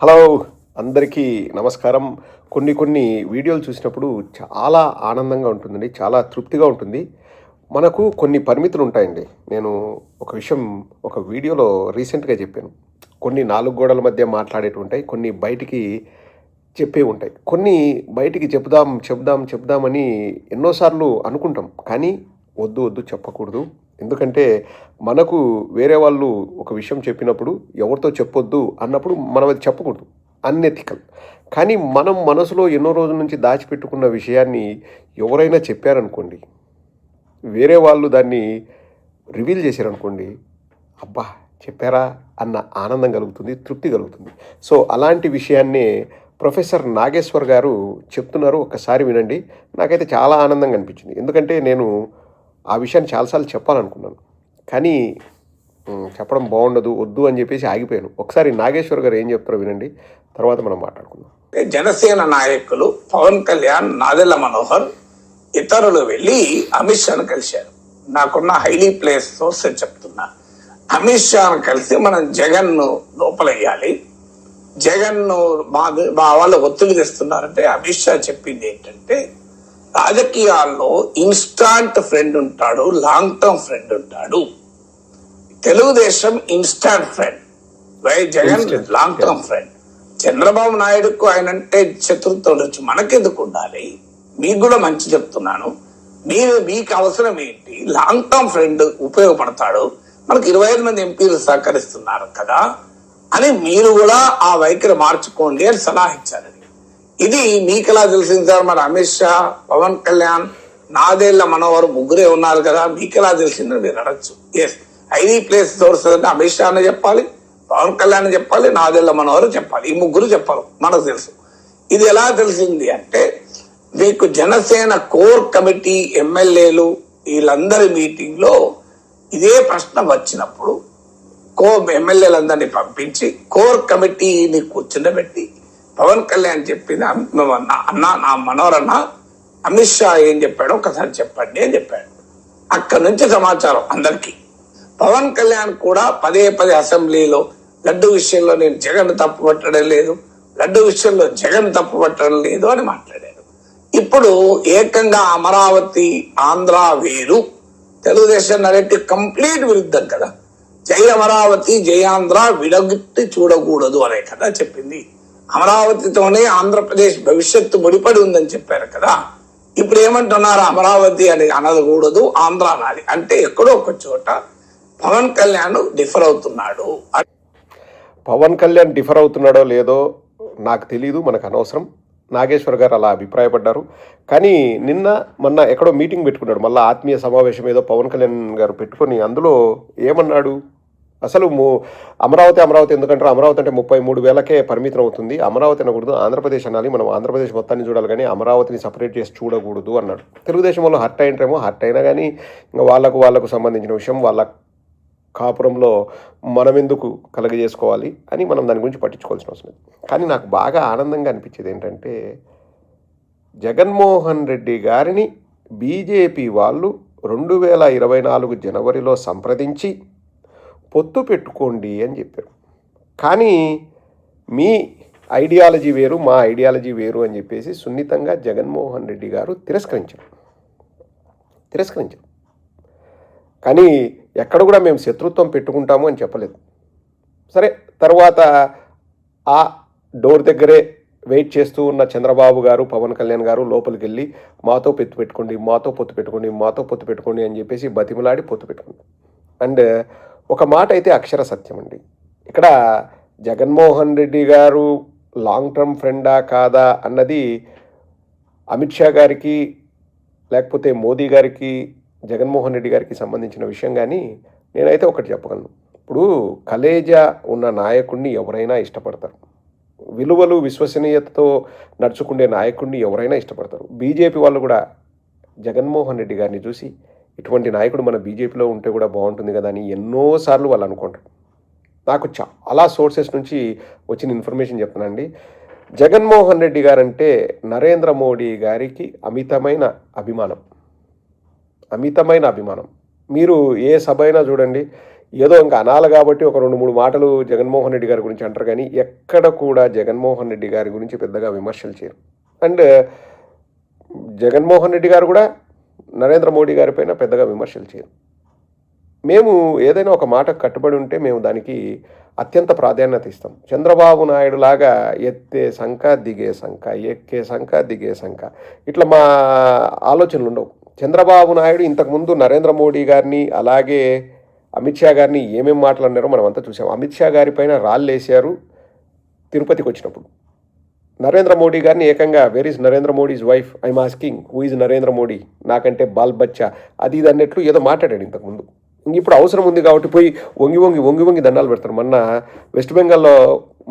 Hello, అందరికీ నమస్కారం. కొన్ని వీడియోలు చూసినప్పుడు చాలా ఆనందంగా ఉంటుందండి. చాలా తృప్తిగా ఉంటుంది. మనకు కొన్ని పరిమితులు ఉంటాయండి. నేను ఒక విషయం ఒక వీడియోలో రీసెంట్‌గా చెప్పాను. కొన్ని 4 గోడల మధ్య మాట్లాడేటివి ఉంటాయి. కొన్ని బయటికి చెప్పేవి ఉంటాయి. కొన్ని బయటికి చెప్దామని ఎన్నో సార్లు అనుకుంటాం. కానీ వద్దు చెప్పకూడదు. ఎందుకంటే మనకు వేరే వాళ్ళు ఒక విషయం చెప్పినప్పుడు ఎవరితో చెప్పొద్దు అన్నప్పుడు మనం అది చెప్పకూడదు. అన్ఎథికల్. కానీ మనం మనసులో ఎన్నో రోజుల నుంచి దాచిపెట్టుకున్న విషయాన్ని ఎవరైనా చెప్పారనుకోండి, వేరే వాళ్ళు దాన్ని రివీల్ చేశారనుకోండి, అబ్బా! చెప్పారా అన్న ఆనందం కలుగుతుంది, తృప్తి కలుగుతుంది. సో అలాంటి విషయాన్నే ప్రొఫెసర్ నాగేశ్వర్ గారు చెప్తున్నారు. ఒక్కసారి వినండి. నాకైతే చాలా ఆనందంగా అనిపించింది. ఎందుకంటే నేను ఆ విషయాన్ని చాలాసార్లు చెప్పాలనుకున్నాను. కానీ చెప్పడం బాగుండదు, వద్దు అని చెప్పేసి ఆగిపోయాను. ఒకసారి నాగేశ్వర్ గారు ఏం చెప్తారో వినండి, తర్వాత మనం మాట్లాడుకుందాం. జనసేన నాయకులు పవన్ కళ్యాణ్, నాదెళ్ల మనోహర్ ఇతరులు వెళ్ళి అమిత్ షాను కలిశారు. నాకున్న హైలీ ప్లేస్ సోర్స్ చెప్తున్నా. అమిత్ షాను కలిసి మనం జగన్ ను లోపలయ్యాలి, జగన్ ను మా వాళ్ళు ఒత్తిడి తెస్తున్నారంటే అమిత్ షా చెప్పింది ఏంటంటే, రాజకీయాల్లో ఇన్స్టాంట్ ఫ్రెండ్ ఉంటాడు, లాంగ్ టర్మ్ ఫ్రెండ్ ఉంటాడు. Telugu Desam instant friend, Jagan long term friend. Chandrababu నాయుడుకు ఆయన అంటే శత్రుత్వం ఉండొచ్చు, మనకెందుకు ఉండాలి? మీకు కూడా మంచి చెప్తున్నాను. మీకు అవసరం ఏంటి? లాంగ్ టర్మ్ ఫ్రెండ్ ఉపయోగపడతాడు. మనకు 25 మంది ఎంపీలు సహకరిస్తున్నారు కదా అని మీరు కూడా ఆ వైఖరి మార్చుకోండి అని సలహా ఇచ్చారు. ఇది మీకు ఎలా తెలిసింది సార్? మరి అమిత్ షా, పవన్ కళ్యాణ్, నాదెళ్ల మనోహర్ ముగ్గురే ఉన్నారు కదా, మీకు ఎలా తెలిసిందని మీరు అడగచ్చు. ఎస్, ఐడి ప్లేస్ సోర్స్ అంటే అమిత్ షా అని చెప్పాలి, పవన్ కళ్యాణ్ చెప్పాలి, నాదెళ్ల మనోహర్ చెప్పాలి. ఈ ముగ్గురు చెప్పాలి, మనకు తెలుసు. ఇది ఎలా తెలిసింది అంటే, మీకు జనసేన కోర్ కమిటీ ఎమ్మెల్యేలు వీళ్ళందరి మీటింగ్ లో ఇదే ప్రశ్న వచ్చినప్పుడు ఎమ్మెల్యేలందరినీ పంపించి కోర్ కమిటీని కూర్చుండబెట్టి పవన్ కళ్యాణ్ చెప్పింది, అన్నా నా మనోరన్న అమిత్ షా ఏం చెప్పాడో ఒకసారి చెప్పండి అని చెప్పాడు. అక్కడి నుంచి సమాచారం అందరికీ. పవన్ కళ్యాణ్ కూడా పదే అసెంబ్లీలో లడ్డు విషయంలో నేను జగన్ తప్పు పట్టడం లేదు, లడ్డు విషయంలో జగన్ తప్పు పట్టడం లేదు అని మాట్లాడారు. ఇప్పుడు ఏకంగా అమరావతి ఆంధ్ర వేరు, తెలుగుదేశం నరేటివ్ కంప్లీట్ విరుద్ధం కదా. జై అమరావతి జై ఆంధ్ర విడగొట్టి చూడకూడదు అనే కదా చెప్పింది. అమరావతితోనే ఆంధ్రప్రదేశ్ భవిష్యత్తు ముడిపడి ఉందని చెప్పారు కదా. ఇప్పుడు ఏమంటున్నారు? అమరావతి అని అనకూడదు, ఆంధ్ర అనాలి. అంటే ఎక్కడో ఒక చోట పవన్ కళ్యాణ్ డిఫర్ అవుతున్నాడు. పవన్ కళ్యాణ్ డిఫర్ అవుతున్నాడో లేదో నాకు తెలియదు, మనకు అనవసరం. నాగేశ్వర్ గారు అలా అభిప్రాయపడ్డారు. కానీ మొన్న ఎక్కడో మీటింగ్ పెట్టుకున్నాడు, మళ్ళీ ఆత్మీయ సమావేశం ఏదో పవన్ కళ్యాణ్ గారు పెట్టుకొని అందులో ఏమన్నాడు? అసలు అమరావతి ఎందుకంటారు? అమరావతి అంటే 33,000కే పరిమితం అవుతుంది. అమరావతి అనకూడదు, ఆంధ్రప్రదేశ్ అనాలి. మనం ఆంధ్రప్రదేశ్ మొత్తాన్ని చూడాలి కానీ అమరావతిని సపరేట్ చేసి చూడకూడదు అన్నాడు. తెలుగుదేశం వాళ్ళు హర్ట్ అయింటారేమో, హర్ట్ అయినా కానీ ఇంకా వాళ్ళకు సంబంధించిన విషయం, వాళ్ళ కాపురంలో మనం ఎందుకు కలగజేసుకోవాలి అని మనం దాని గురించి పట్టించుకోవాల్సిన అవసరం లేదు. కానీ నాకు బాగా ఆనందంగా అనిపించేది ఏంటంటే, జగన్మోహన్ రెడ్డి గారిని బీజేపీ వాళ్ళు 2024 జనవరిలో సంప్రదించి పొత్తు పెట్టుకోండి అని చెప్పారు. కానీ మీ ఐడియాలజీ వేరు, మా ఐడియాలజీ వేరు అని చెప్పేసి సున్నితంగా జగన్మోహన్ రెడ్డి గారు తిరస్కరించారు. కానీ ఎక్కడ కూడా మేము శత్రుత్వం పెట్టుకుంటాము అని చెప్పలేదు. సరే, తర్వాత ఆ డోర్ దగ్గరే వెయిట్ చేస్తూ ఉన్న చంద్రబాబు గారు, పవన్ కళ్యాణ్ గారు లోపలికి వెళ్ళి మాతో పొత్తు పెట్టుకోండి అని చెప్పేసి బతిమలాడి పొత్తు పెట్టుకుంది. అండ్ ఒక మాట అయితే అక్షర సత్యం అండి. ఇక్కడ జగన్మోహన్ రెడ్డి గారు లాంగ్ టర్మ్ ఫ్రెండా కాదా అన్నది అమిత్ షా గారికి, లేకపోతే మోదీ గారికి, జగన్మోహన్ రెడ్డి గారికి సంబంధించిన విషయం. కానీ నేనైతే ఒకటి చెప్పగలను. ఇప్పుడు కలేజా ఉన్న నాయకుడిని ఎవరైనా ఇష్టపడతారు, విలువలు విశ్వసనీయతతో నడుచుకునే నాయకుడిని ఎవరైనా ఇష్టపడతారు. బీజేపీ వాళ్ళు కూడా జగన్మోహన్ రెడ్డి గారిని చూసి ఇటువంటి నాయకుడు మన బీజేపీలో ఉంటే కూడా బాగుంటుంది కదా అని ఎన్నోసార్లు వాళ్ళు అనుకుంటారు. నాకు చాలా సోర్సెస్ నుంచి వచ్చిన ఇన్ఫర్మేషన్ చెప్తానండి. జగన్మోహన్ రెడ్డి గారంటే నరేంద్ర మోడీ గారికి అమితమైన అభిమానం. మీరు ఏ సభ అయినా చూడండి, ఏదో ఇంకా అనాలి కాబట్టి ఒక 2-3 మాటలు జగన్మోహన్ రెడ్డి గారి గురించి అంటారు కానీ ఎక్కడ కూడా జగన్మోహన్ రెడ్డి గారి గురించి పెద్దగా విమర్శలు చేయరు. అండ్ జగన్మోహన్ రెడ్డి గారు కూడా నరేంద్ర మోడీ గారి పైన పెద్దగా విమర్శలు చేయరు. మేము ఏదైనా ఒక మాటకు కట్టుబడి ఉంటే మేము దానికి అత్యంత ప్రాధాన్యత ఇస్తాం. చంద్రబాబు నాయుడు లాగా ఎత్తే సంఖ దిగే సంఖ, ఎక్కే సంఖ దిగే సంఖ, ఇట్లా మా ఆలోచనలు ఉండవు. చంద్రబాబు నాయుడు ఇంతకుముందు నరేంద్ర మోడీ గారిని అలాగే అమిత్ షా గారిని ఏమేమి మాట్లాడినారో మనం అంతా చూసాం. అమిత్ షా గారి పైన రాళ్ళేశారు తిరుపతికి వచ్చినప్పుడు. నరేంద్ర మోడీ గారిని ఏకంగా where is Narendra Modi's wife, I'm asking who is Narendra Modi, నాకంటే బాల్ బచ్చా అది ఇది అన్నట్లు ఏదో మాట్లాడాడు ఇంతకుముందు. ఇప్పుడు అవసరం ఉంది కాబట్టి పోయి వంగి దండాలు పెడతారు. మొన్న వెస్ట్ బెంగాల్లో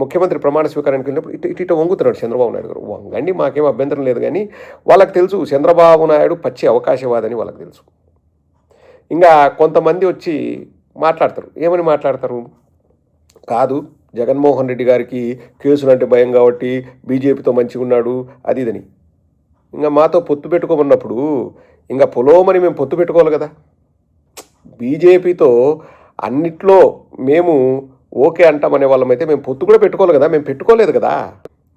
ముఖ్యమంత్రి ప్రమాణ స్వీకారానికి వెళ్ళినప్పుడు ఇటు వంగుతున్నాడు చంద్రబాబు నాయుడు గారు. వంగండి, మాకేం అభ్యంతరం లేదు, కానీ వాళ్ళకి తెలుసు చంద్రబాబు నాయుడు పచ్చి అవకాశవాదని వాళ్ళకి తెలుసు. ఇంకా కొంతమంది వచ్చి మాట్లాడతారు. ఏమని మాట్లాడతారు? కాదు, జగన్మోహన్ రెడ్డి గారికి కేసులు అంటే భయం కాబట్టి బీజేపీతో మంచిగా ఉన్నాడు అది ఇదని. ఇంకా మాతో పొత్తు పెట్టుకోమన్నప్పుడు ఇంకా పొలోమని మేము పొత్తు పెట్టుకోవాలి కదా. బీజేపీతో అన్నిట్లో మేము ఓకే అంటామనే వాళ్ళమైతే మేము పొత్తు కూడా పెట్టుకోవాలి కదా. మేము పెట్టుకోలేదు కదా.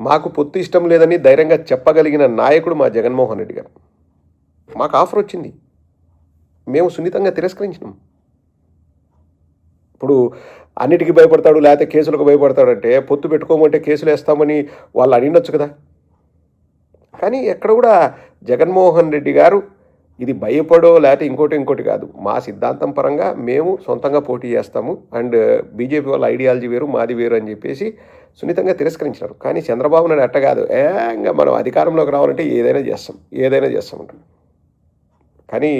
మాకు పొత్తు ఇష్టం లేదని ధైర్యంగా చెప్పగలిగిన నాయకుడు మా జగన్మోహన్ రెడ్డి గారు. మాకు ఆఫర్ వచ్చింది, మేము సున్నితంగా తిరస్కరించినాం. ఇప్పుడు అన్నిటికీ భయపడతాడు, లేకపోతే కేసులకు భయపడతాడంటే పొత్తు పెట్టుకోమంటే కేసులు వేస్తామని వాళ్ళు అడిగినొచ్చు కదా. కానీ ఎక్కడ కూడా జగన్మోహన్ రెడ్డి గారు ఇది భయపడో లేకపోతే ఇంకోటి కాదు, మా సిద్ధాంతం పరంగా మేము సొంతంగా పోటీ చేస్తాము అండ్ బీజేపీ వాళ్ళ ఐడియాలజీ వేరు మాది వేరు అని చెప్పేసి సున్నితంగా తిరస్కరించినారు. కానీ చంద్రబాబు నాయుడు అట్ట కాదు, ఇంకా మనం అధికారంలోకి రావాలంటే ఏదైనా చేస్తామంటారు. కానీ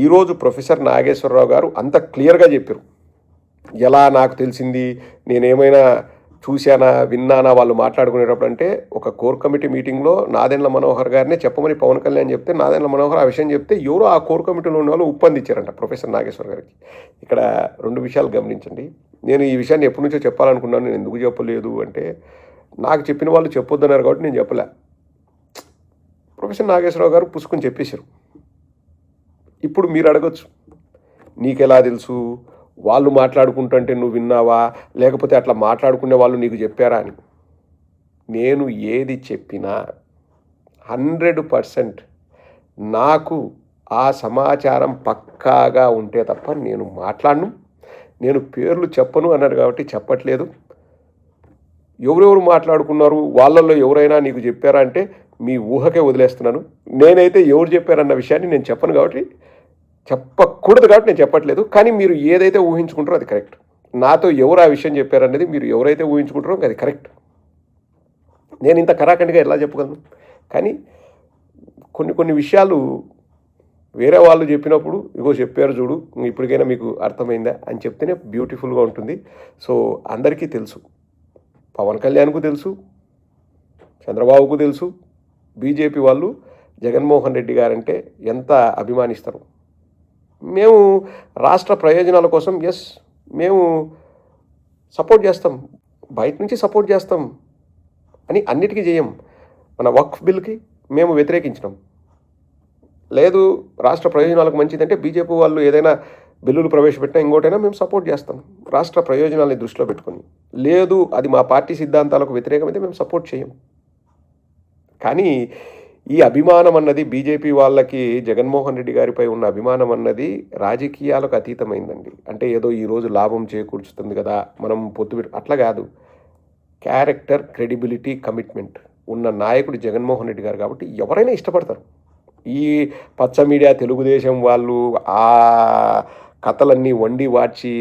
ఈరోజు ప్రొఫెసర్ నాగేశ్వరరావు గారు అంత క్లియర్గా చెప్పారు. ఎలా నాకు తెలిసింది, నేనేమైనా చూశానా విన్నానా వాళ్ళు మాట్లాడుకునేటప్పుడు అంటే, ఒక కోర్ కమిటీ మీటింగ్లో నాదెండ్ల మనోహర్ గారినే చెప్పమని పవన్ కళ్యాణ్ చెప్తే నాదెండ్ల మనోహర్ ఆ విషయం చెప్తే ఎవరో ఆ కోర్ కమిటీలో ఉన్న వాళ్ళు ఉప్పందించారంట ప్రొఫెసర్ నాగేశ్వర్ గారికి. ఇక్కడ 2 విషయాలు గమనించండి. నేను ఈ విషయాన్ని ఎప్పటి నుంచో చెప్పాలనుకున్నాను, నేను ఎందుకు చెప్పలేదు అంటే, నాకు చెప్పిన వాళ్ళు చెప్పొద్దన్నారు కాబట్టి నేను చెప్పలే. ప్రొఫెసర్ నాగేశ్వరరావు గారు పుసుకుని చెప్పేశారు. ఇప్పుడు మీరు అడగచ్చు, నీకెలా తెలుసు, వాళ్ళు మాట్లాడుకుంటుంటే నువ్వు విన్నావా, లేకపోతే అట్లా మాట్లాడుకునే వాళ్ళు నీకు చెప్పారా అని. నేను ఏది చెప్పినా 100% నాకు ఆ సమాచారం పక్కాగా ఉంటే తప్ప నేను మాట్లాడను. నేను పేర్లు చెప్పను అన్నారు కాబట్టి చెప్పట్లేదు. ఎవరెవరు మాట్లాడుకున్నారు, వాళ్ళల్లో ఎవరైనా నీకు చెప్పారా అంటే మీ ఊహకే వదిలేస్తున్నాను. నేనైతే ఎవరు చెప్పారన్న విషయాన్ని నేను చెప్పను కాబట్టి, చెప్పకూడదు కాబట్టి నేను చెప్పట్లేదు. కానీ మీరు ఏదైతే ఊహించుకుంటారో అది కరెక్ట్. నాతో ఎవరు ఆ విషయం చెప్పారనేది మీరు ఎవరైతే ఊహించుకుంటారో అది కరెక్ట్. నేను ఇంత కరాఖండిగా ఎలా చెప్పగలను? కానీ కొన్ని విషయాలు వేరే వాళ్ళు చెప్పినప్పుడు ఇగో చెప్పారు చూడు, ఇప్పటికైనా మీకు అర్థమైందా అని చెప్తేనే బ్యూటిఫుల్గా ఉంటుంది. సో అందరికీ తెలుసు, పవన్ కళ్యాణ్కు తెలుసు, చంద్రబాబుకు తెలుసు, బీజేపీ వాళ్ళు జగన్మోహన్ రెడ్డి గారంటే ఎంత అభిమానిస్తారు. మేము రాష్ట్ర ప్రయోజనాల కోసం మేము సపోర్ట్ చేస్తాం, బయట నుంచి సపోర్ట్ చేస్తాం అని అన్నిటికీ చేయం. మన వక్ఫ్ బిల్కి మేము వ్యతిరేకించినాం. లేదు రాష్ట్ర ప్రయోజనాలకు మంచిదంటే బీజేపీ వాళ్ళు ఏదైనా బిల్లులు ప్రవేశపెట్టినా ఇంకోటైనా మేము సపోర్ట్ చేస్తాం రాష్ట్ర ప్రయోజనాలని దృష్టిలో పెట్టుకొని. లేదు అది మా పార్టీ సిద్ధాంతాలకు వ్యతిరేకమైతే మేము సపోర్ట్ చేయం. కానీ ఈ అభిమానం అన్నది బీజేపీ వాళ్ళకి జగన్మోహన్ రెడ్డి గారిపై ఉన్న అభిమానం అన్నది రాజకీయాలకు అతీతమైందండి. అంటే ఏదో ఈరోజు లాభం చేకూర్చుతుంది కదా మనం పొత్తు అట్లా కాదు. క్యారెక్టర్, క్రెడిబిలిటీ, కమిట్మెంట్ ఉన్న నాయకుడు జగన్మోహన్ రెడ్డి గారు కాబట్టి ఎవరైనా ఇష్టపడతారు. ఈ పచ్చ మీడియా తెలుగుదేశం వాళ్ళు ఆ కథలన్నీ వండి వాడ్చి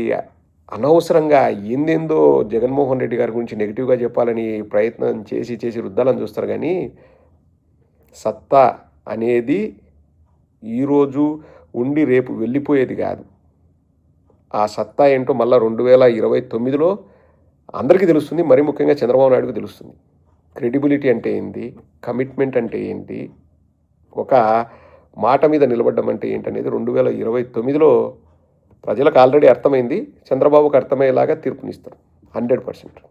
అనవసరంగా ఏందేందో జగన్మోహన్ రెడ్డి గారి గురించి నెగిటివ్గా చెప్పాలని ప్రయత్నం చేసి రుద్దాలని చూస్తారు. కానీ సత్తా అనేది ఈరోజు ఉండి రేపు వెళ్ళిపోయేది కాదు. ఆ సత్తా ఏంటో మళ్ళీ 2029లో అందరికీ తెలుస్తుంది. మరీ ముఖ్యంగా చంద్రబాబు నాయుడుకు తెలుస్తుంది. క్రెడిబిలిటీ అంటే ఏంటి, కమిట్మెంట్ అంటే ఏంటి, ఒక మాట మీద నిలబడ్డం అంటే ఏంటనేది 2029లో ప్రజలకు ఆల్రెడీ అర్థమైంది. చంద్రబాబుకు అర్థమయ్యేలాగా తీర్పునిస్తారు 100%.